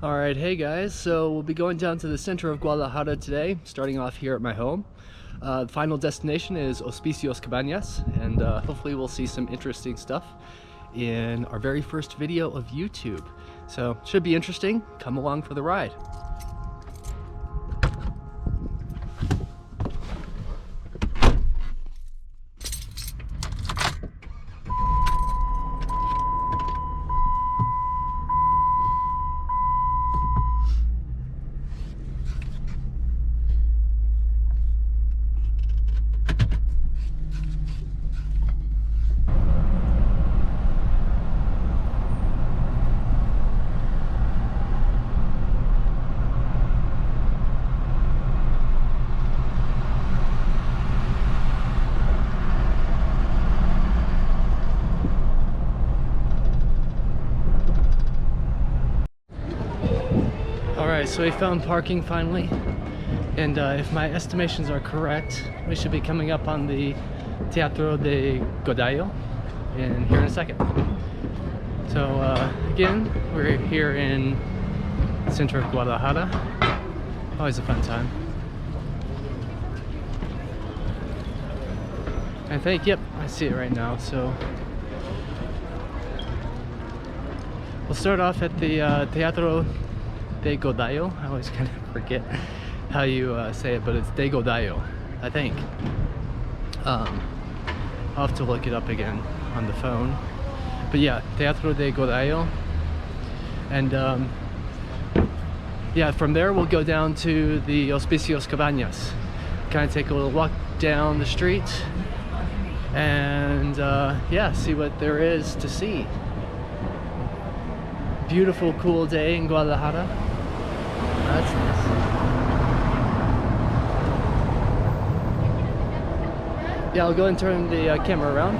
Alright, hey guys, so we'll be going down to the center of Guadalajara today, starting off here at my home. The final destination is Hospicio Cabañas, and hopefully we'll see some interesting stuff in our very first video of YouTube. So, should be interesting. Come along for the ride. Alright, so we found parking finally, and if my estimations are correct, we should be coming up on the Teatro Degollado here in a second. So again, we're here in the center of Guadalajara. Always a fun time. I think, yep, I see it right now. So we'll start off at the Teatro Degollado. I always kind of forget how you say it, but it's Degollado, I think. I'll have to look it up again on the phone. But yeah, Teatro Degollado. And yeah, from there we'll go down to the Hospicio Cabañas. Kind of take a little walk down the street and yeah, see what there is to see. Beautiful, cool day in Guadalajara. That's nice. Yeah, I'll go and turn the camera around.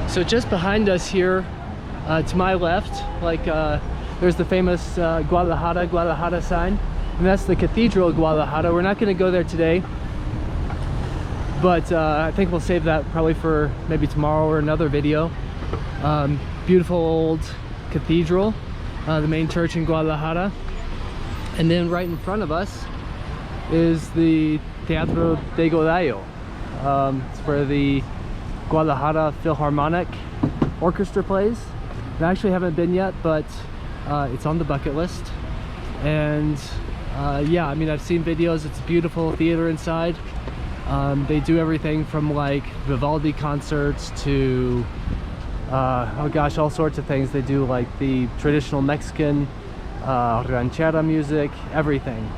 So just behind us here, to my left, there's the famous Guadalajara sign, and that's the Cathedral of Guadalajara. We're not going to go there today, but I think we'll save that probably for maybe tomorrow or another video. Beautiful old cathedral, the main church in Guadalajara, and then right in front of us is the Teatro Degollado. It's where the Guadalajara Philharmonic Orchestra plays. I actually haven't been yet, but it's on the bucket list. And yeah, I mean, I've seen videos. It's a beautiful theater inside. They do everything from like Vivaldi concerts to oh gosh, all sorts of things. They do like the traditional Mexican ranchera music, everything.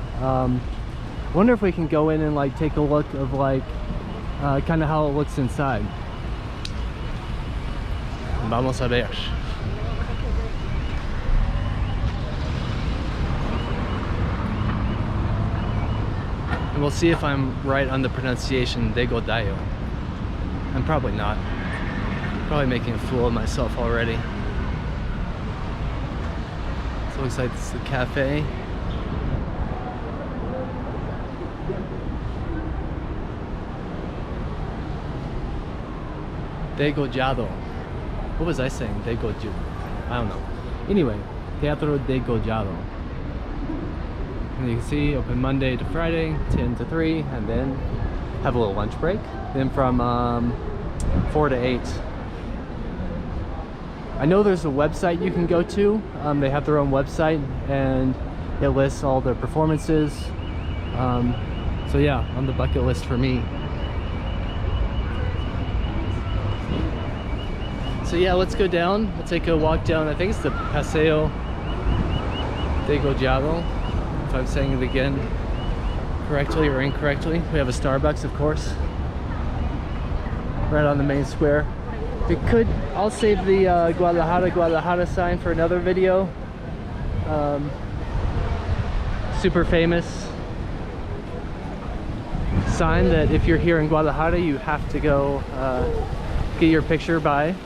Wonder if we can go in and like take a look of like kind of how it looks inside. Vamos a ver. And we'll see if I'm right on the pronunciation, Degollado. I'm probably not. Probably making a fool of myself already. So it looks like this is the cafe. Degollado. What was I saying? Degollado. I don't know. Anyway, Teatro Degollado. And you can see, open Monday to Friday, 10 to 3, and then have a little lunch break. Then from 4 to 8. I know there's a website you can go to. They have their own website, and it lists all their performances. So yeah, on the bucket list for me. So yeah, let's go down. We'll take a walk down. I think it's the Paseo Degollado, if I'm saying it again correctly or incorrectly. We have a Starbucks, of course, right on the main square. I'll save the Guadalajara sign for another video. Super famous sign that if you're here in Guadalajara, you have to go get your picture. Bye.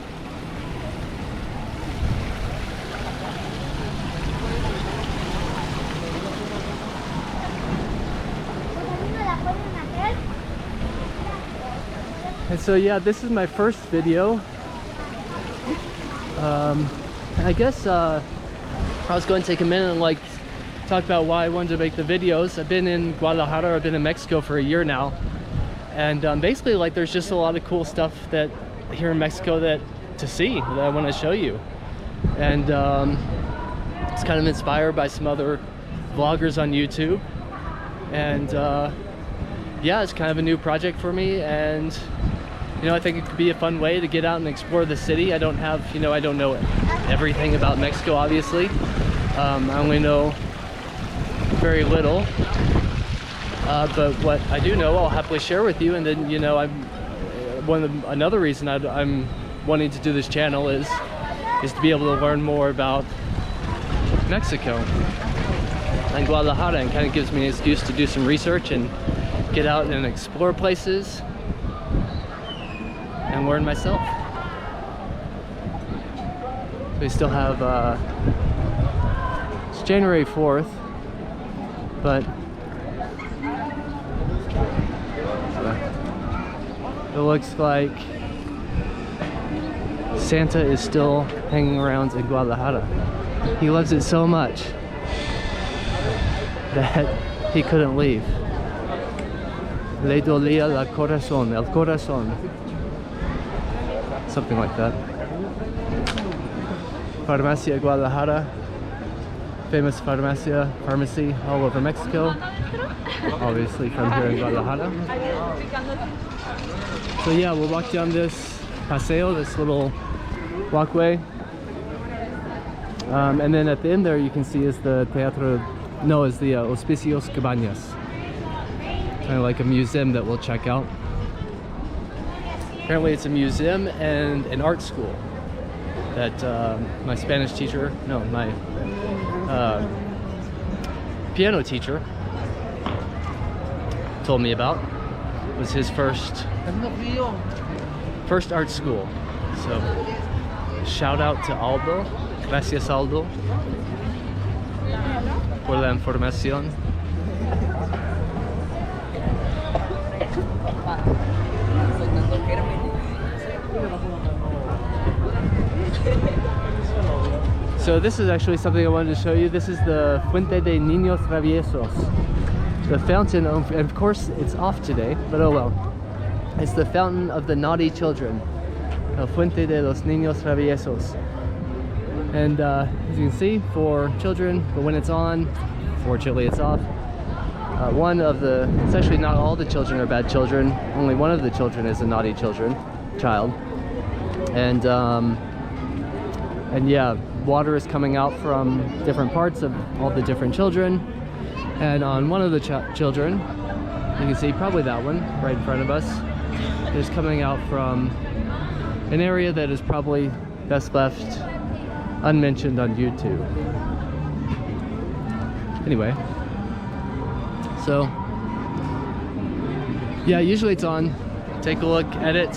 And so yeah, this is my first video. I guess I was going to take a minute and like talk about why I wanted to make the videos. I've been in Guadalajara, I've been in Mexico for a year now, and basically like there's just a lot of cool stuff that here in Mexico that to see that I want to show you. And it's kind of inspired by some other vloggers on YouTube, and yeah, it's kind of a new project for me, and you know, I think it could be a fun way to get out and explore the city. I don't have, you know, I don't know everything about Mexico, obviously. I only know very little, but what I do know, I'll happily share with you. And then, you know, another reason I'm wanting to do this channel is to be able to learn more about Mexico and Guadalajara, and kind of gives me an excuse to do some research and get out and explore places and learn myself. We still have it's January 4th, but it looks like Santa is still hanging around in Guadalajara. He loves it so much that he couldn't leave. Le dolía la corazón, el corazón. Something like that. Farmacia Guadalajara, famous pharmacy all over Mexico, obviously from here in Guadalajara. So yeah, we'll walk down this paseo, this little walkway, and then at the end there you can see is the Hospicio Cabañas, kind of like a museum that we'll check out. Apparently it's a museum and an art school that my Spanish teacher, no, my piano teacher told me about. It was his first art school. So shout out to Aldo. Gracias, Aldo, por la información. So this is actually something I wanted to show you. This is the Fuente de Niños Traviesos. The fountain, of course it's off today, but oh well. It's the fountain of the naughty children. El Fuente de los Niños Traviesos. And as you can see, for children, but when it's on, fortunately it's off. It's actually not all the children are bad children. Only one of the children is a naughty child. And yeah, water is coming out from different parts of all the different children. And on one of the children, you can see probably that one right in front of us, is coming out from an area that is probably best left unmentioned on YouTube. Anyway, so yeah, usually it's on. Take a look at it.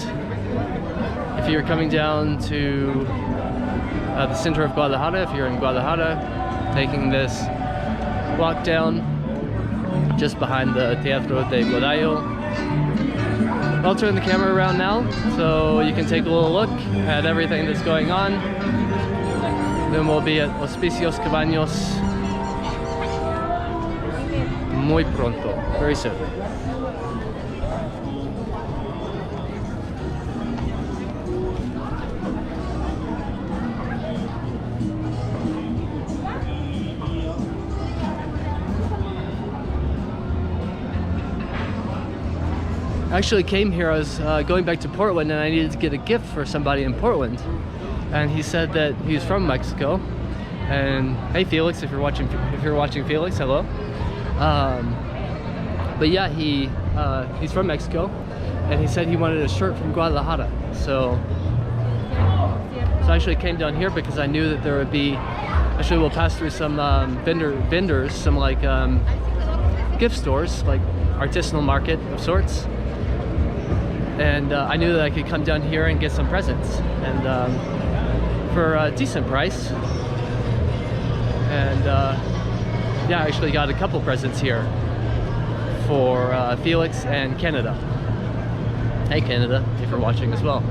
If you're coming down to the center of Guadalajara, if you're in Guadalajara, taking this walk down just behind the Teatro Degollado. I'll turn the camera around now so you can take a little look at everything that's going on. Then we'll be at Hospicio Cabañas muy pronto, very soon. I actually came here, I was going back to Portland, and I needed to get a gift for somebody in Portland. And he said that he's from Mexico. And hey Felix, if you're watching Felix, hello. But yeah, he's from Mexico, and he said he wanted a shirt from Guadalajara. So I actually came down here because I knew that there would be, actually we'll pass through some vendors, some like gift stores, like artisanal market of sorts. and I knew that I could come down here and get some presents, and for a decent price. And yeah, I actually got a couple presents here for Felix and Canada. Hey Canada, if you're watching as well.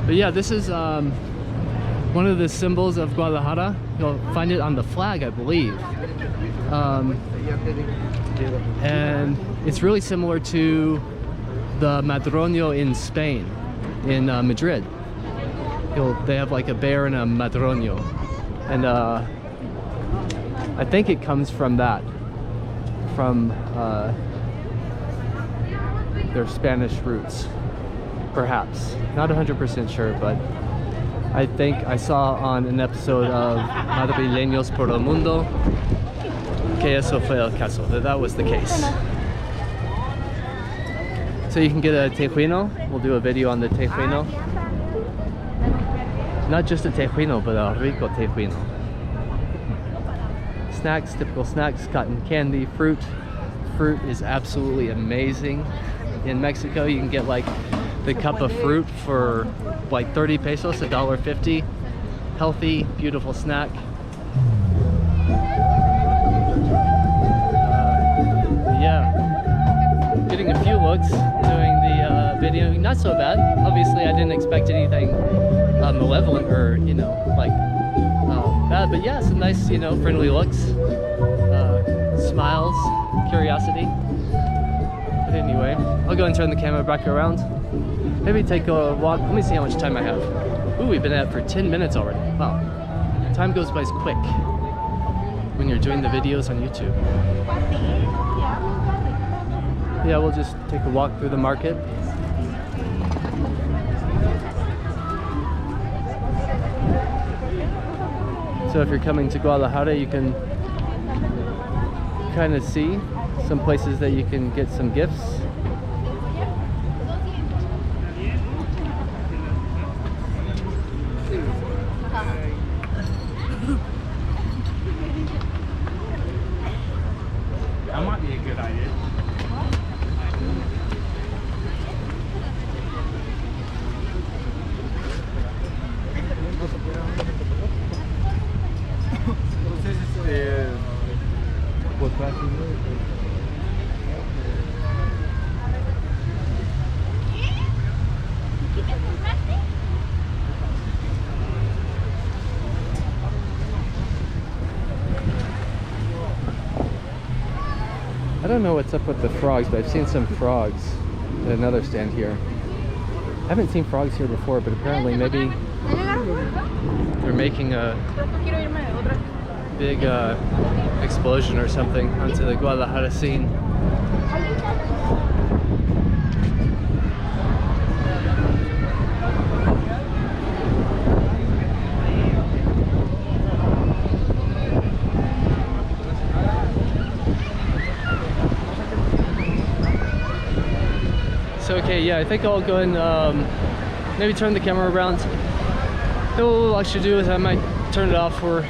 But yeah, this is one of the symbols of Guadalajara. You'll find it on the flag, I believe. And it's really similar to the Madroño in Spain, in Madrid. They have like a bear and a Madroño. And I think it comes from that, from their Spanish roots, perhaps. Not 100% sure, but I think I saw on an episode of Madrileños por el Mundo que eso fue el caso, that was the case. So you can get a tejuino. We'll do a video on the tejuino. Not just a tejuino, but a rico tejuino. Snacks, typical snacks, cotton candy, fruit. Fruit is absolutely amazing. In Mexico, you can get like the cup of fruit for like 30 pesos, $1.50. Healthy, beautiful snack. Yeah, getting a few looks doing the video. Not so bad. Obviously, I didn't expect anything malevolent or, you know, like bad, but yeah, some nice, you know, friendly looks, smiles, curiosity. But anyway, I'll go and turn the camera back around. Maybe take a walk. Let me see how much time I have. Ooh, we've been at it for 10 minutes already. Wow, time goes by quick when you're doing the videos on YouTube. Yeah, we'll just take a walk through the market. So if you're coming to Guadalajara, you can kind of see some places that you can get some gifts. That might be a good idea. I don't know what's up with the frogs, but I've seen some frogs at another stand here. I haven't seen frogs here before, but apparently maybe they're making a big explosion or something onto the Guadalajara scene. So okay, yeah, I think I'll go and maybe turn the camera around. What I should do is I might turn it off for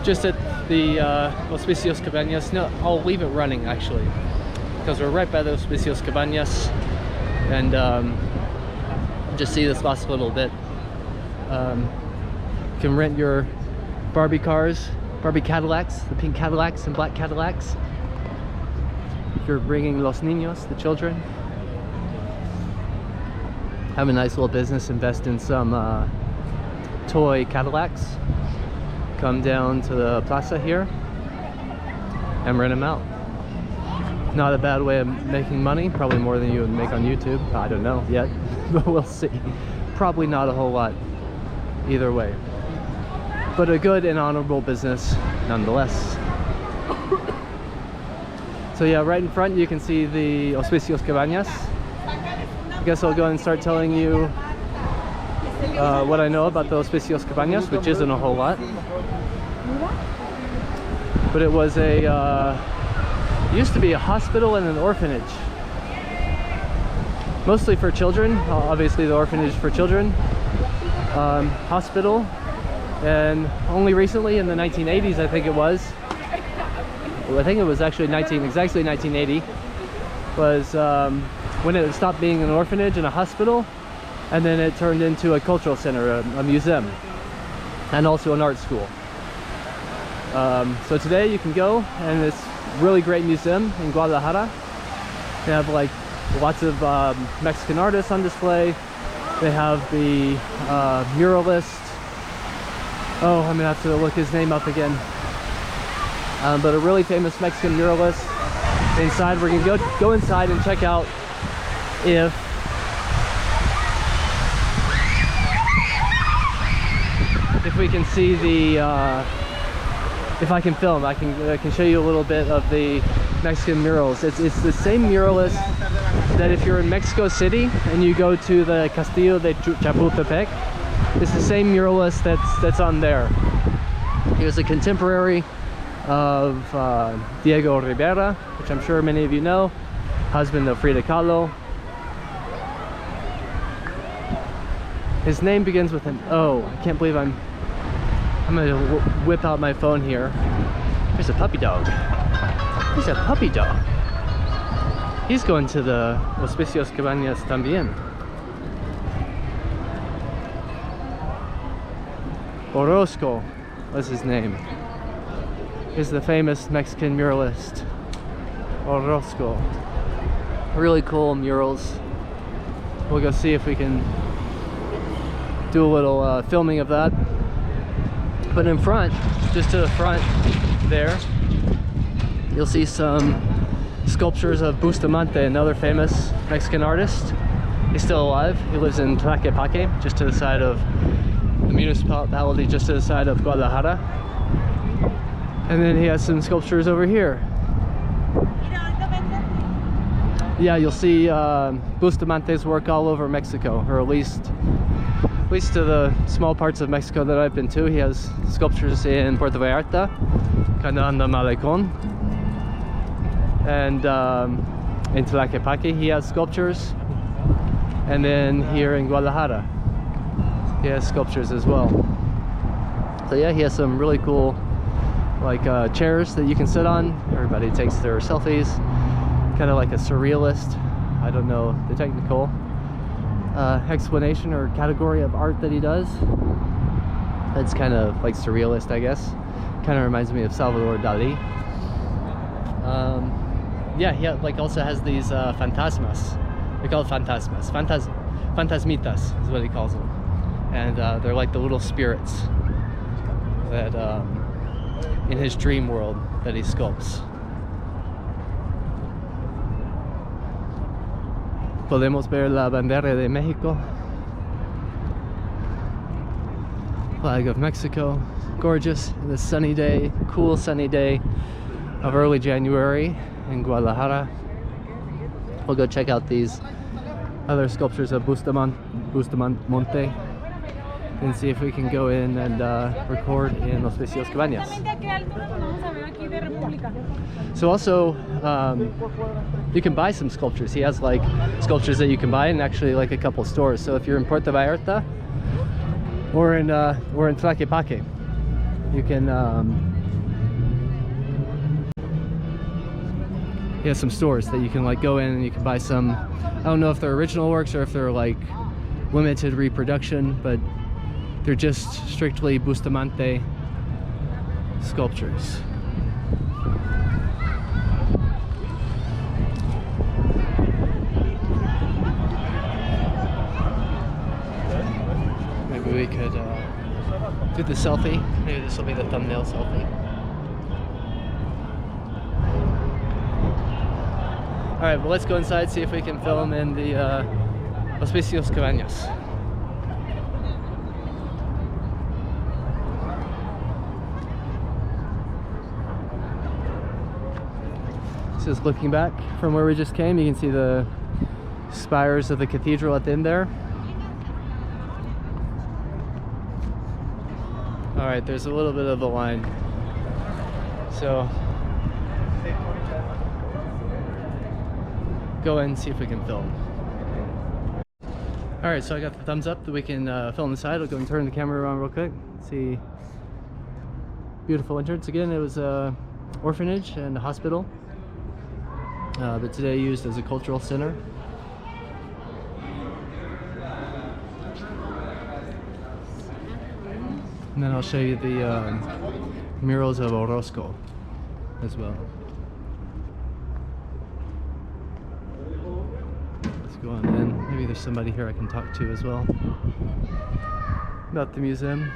just at the Hospicio Cabañas. No, I'll leave it running actually, because we're right by the Hospicio Cabañas, and just see this last little bit. You can rent your Barbie cars, Barbie Cadillacs, the pink Cadillacs and black Cadillacs. If you're bringing los niños, the children. Have a nice little business, invest in some toy Cadillacs. Come down to the plaza here and rent them out. Not a bad way of making money, probably more than you would make on YouTube. I don't know yet, but we'll see. Probably not a whole lot either way, but a good and honorable business nonetheless. So yeah, right in front you can see the Hospicio Cabañas. I guess I'll go and start telling you what I know about the Hospicio Cabañas, which isn't a whole lot. But it was a, used to be a hospital and an orphanage. Mostly for children, obviously the orphanage for children. Hospital, and only recently in the 1980s, I think it was. Well, I think it was actually exactly 1980, was when it stopped being an orphanage and a hospital, and then it turned into a cultural center, a museum, and also an art school. So today you can go, and it's a really great museum in Guadalajara. They have like lots of Mexican artists on display. They have the muralist. Oh, I'm gonna have to look his name up again. But a really famous Mexican muralist. Inside, we're gonna go inside and check out if we can see the if I can film. I can show you a little bit of the Mexican murals. It's the same muralist that if you're in Mexico City and you go to the Castillo de Chapultepec, it's the same muralist that's on there. He was a contemporary of Diego Rivera, which I'm sure many of you know, husband of Frida Kahlo. His name begins with an O. I can't believe I'm gonna whip out my phone here. There's a puppy dog. He's a puppy dog. He's going to the Hospicio Cabañas también. Orozco was his name. He's the famous Mexican muralist, Orozco. Really cool murals. We'll go see if we can do a little filming of that. But in front, just to the front there, you'll see some sculptures of Bustamante, another famous Mexican artist. He's still alive. He lives in Tlaquepaque, just to the side of the municipality, just to the side of Guadalajara. And then he has some sculptures over here. Yeah, you'll see Bustamante's work all over Mexico, or at least to the small parts of Mexico that I've been to. He has sculptures in Puerto Vallarta, Canal de Malecón, and in Tlaquepaque he has sculptures, and then here in Guadalajara he has sculptures as well. So yeah, he has some really cool like chairs that you can sit on. Everybody takes their selfies, kind of like a surrealist. I don't know the technical explanation or category of art that he does. It's kind of like surrealist, I guess. Kind of reminds me of Salvador Dali. Yeah, he like also has these fantasmas. They call it fantasmas. Fantasmitas is what he calls them. And they're like the little spirits that in his dream world that he sculpts. Podemos ver la bandera de Mexico, flag of Mexico. Gorgeous, this sunny day, cool sunny day of early January in Guadalajara. We'll go check out these other sculptures of Bustamante and see if we can go in and record in Hospicio Cabañas. So also, you can buy some sculptures. He has like sculptures that you can buy in actually like a couple stores. So if you're in Puerto Vallarta or in Tlaquepaque, you can he has some stores that you can like go in and you can buy some. I don't know if they're original works or if they're like limited reproduction, but they're just strictly Bustamante sculptures. Maybe we could do the selfie. Maybe this will be the thumbnail selfie. Alright, well let's go inside, see if we can film in the Hospicio Cabañas. Just looking back from where we just came, you can see the spires of the cathedral at the end there. Alright, there's a little bit of a line. So, go in and see if we can film. Alright, so I got the thumbs up that we can film inside. I'll go and turn the camera around real quick. See, beautiful entrance. Again, it was a orphanage and a hospital. But today used as a cultural center. And then I'll show you the murals of Orozco as well. Let's go on in. Maybe there's somebody here I can talk to as well about the museum.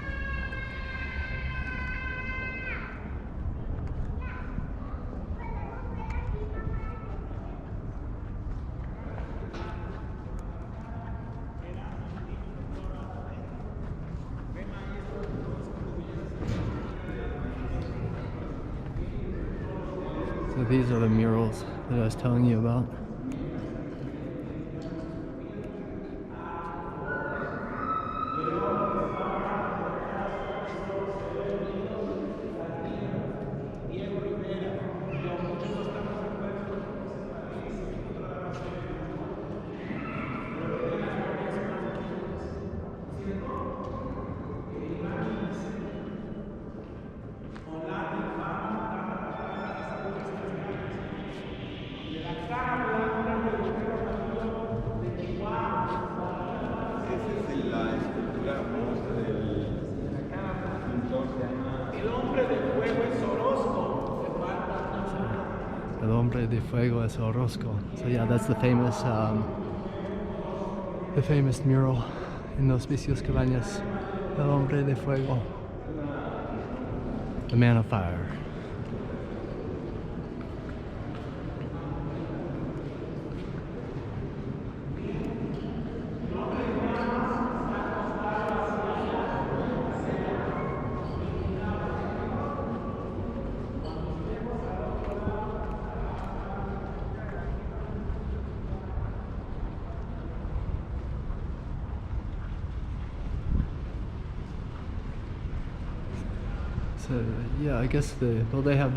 So these are the murals that I was telling you about. El hombre de fuego es Orozco. So yeah, that's the famous mural in the Hospicio Cabañas. El hombre de fuego, the man of fire. So yeah, I guess they have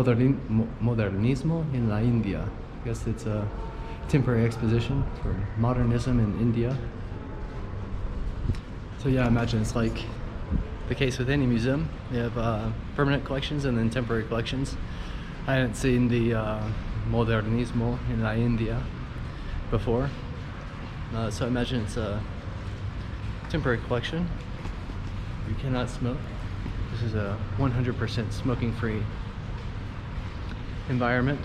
modernismo in la India. I guess it's a temporary exposition for modernism in India. So yeah, I imagine it's like the case with any museum. They have permanent collections and then temporary collections. I hadn't seen the modernismo in la India before, so I imagine it's a temporary collection. You cannot smoke. This is a 100% smoking-free environment.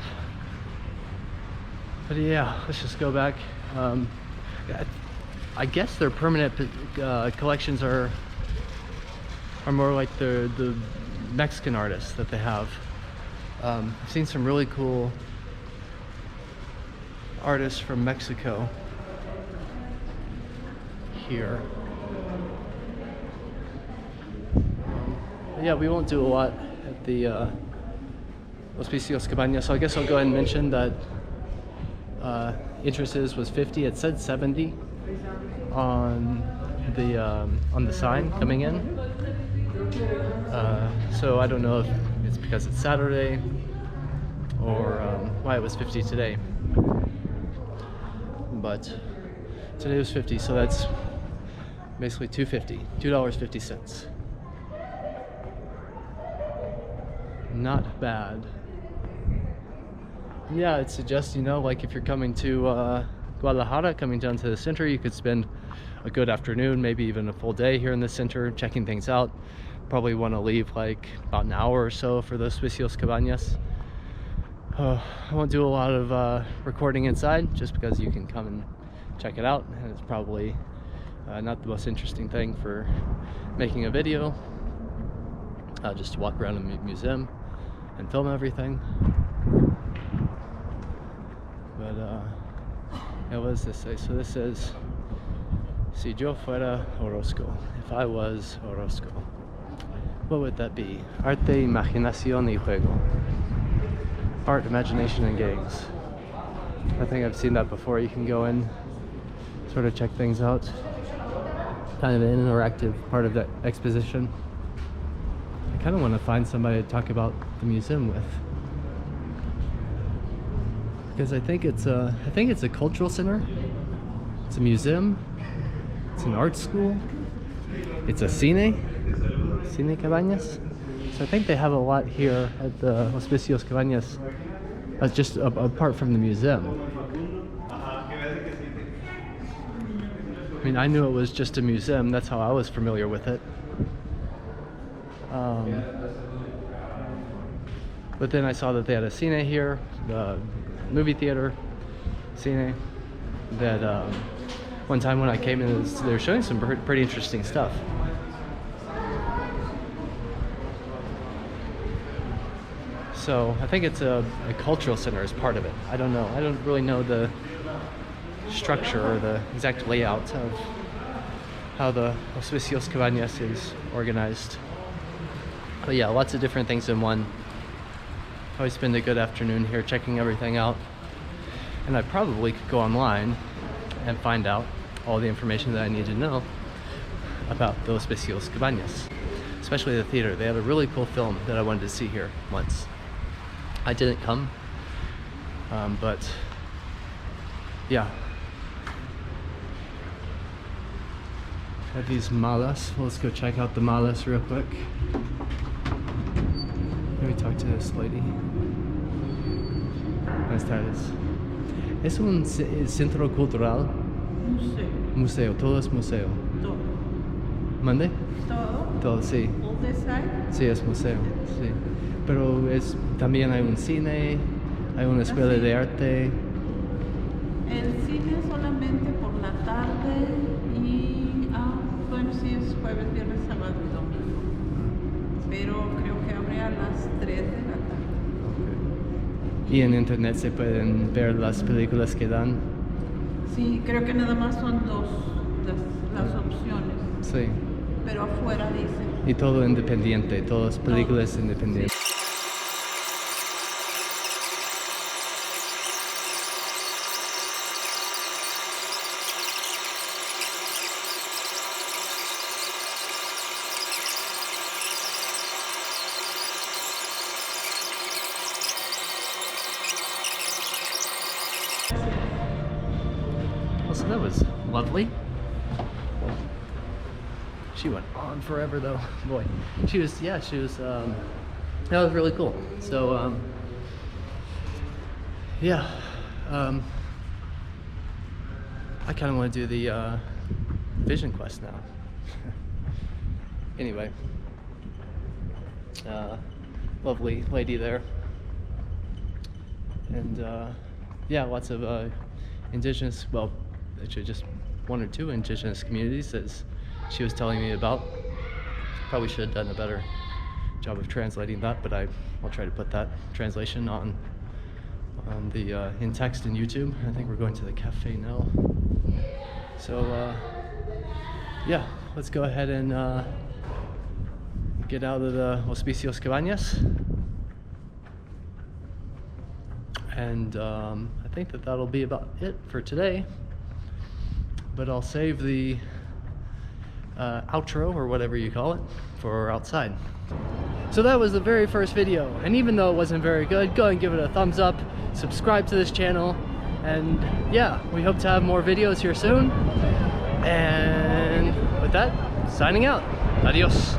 But yeah, let's just go back. I guess their permanent collections are more like the Mexican artists that they have. I've seen some really cool artists from Mexico here. Yeah, we won't do a lot at the Hospicio Cabañas, so I guess I'll go ahead and mention that entrances was 50. It said 70 on the sign coming in. So I don't know if it's because it's Saturday or why it was 50 today. But today was 50, so that's basically $2.50. Not bad. Yeah, it suggests, like if you're coming to Guadalajara, coming down to the center, you could spend a good afternoon, maybe even a full day here in the center, checking things out. Probably want to leave like about an hour or so for the Hospicio Cabañas. I won't do a lot of recording inside, just because you can come and check it out, and it's probably not the most interesting thing for making a video. Just to walk around the museum and film everything. But yeah, what does this say? So this says, si yo fuera Orozco, if I was Orozco, what would that be? Arte, imaginación y juego. Art, imagination, and games. I think I've seen that before. You can go in, sort of check things out. Kind of an interactive part of that exposition. I kind of want to find somebody to talk about the museum with, because I think it's a cultural center, it's a museum, it's an art school, it's a cine Cabañas. So I think they have a lot here at the Hospicio Cabañas, just apart from the museum. I mean, I knew it was just a museum. That's how I was familiar with it. But then I saw that they had a cine here, the movie theater, cine, that one time when I came in, they were showing some pretty interesting stuff. So I think it's a cultural center as part of it. I don't know. I don't really know the structure or the exact layout of how the Hospicio Cabañas is organized. But yeah, lots of different things in one. Always spend a good afternoon here checking everything out. And I probably could go online and find out all the information that I need to know about the Hospicio Cabañas, especially the theater. They have a really cool film that I wanted to see here once. I didn't come, but yeah. Have these malas. Let's go check out the malas real quick. Let me talk to this lady. Buenas tardes. ¿Es un centro cultural? Museo. Museo, todo es museo. Todo. ¿Mande? Todo. Todo, sí. All this side. Sí, es museo, sí. Pero también hay un cine, hay una escuela de arte. El cine solamente por la tarde y, bueno, sí es jueves, viernes, sábado y domingo. Pero creo que abre a las 3 de la tarde. Okay. ¿Y en internet se pueden ver las películas que dan? Sí, creo que nada más son dos las opciones. Sí. Pero afuera dice. Y todo independiente, todas películas independientes. So that was lovely. She went on forever though. Boy, that was really cool. So yeah, I kind of want to do the vision quest now. Anyway, lovely lady there, and yeah, lots of indigenous, well, actually just one or two indigenous communities as she was telling me about. Probably should have done a better job of translating that, but I'll try to put that translation on the in text in YouTube. I think we're going to the cafe now. So yeah, let's go ahead and get out of the Hospicio Cabañas. And I think that'll be about it for today. But I'll save the outro, or whatever you call it, for outside. So that was the very first video, and even though it wasn't very good, go and give it a thumbs up, subscribe to this channel, and yeah, we hope to have more videos here soon. And with that, signing out. Adios.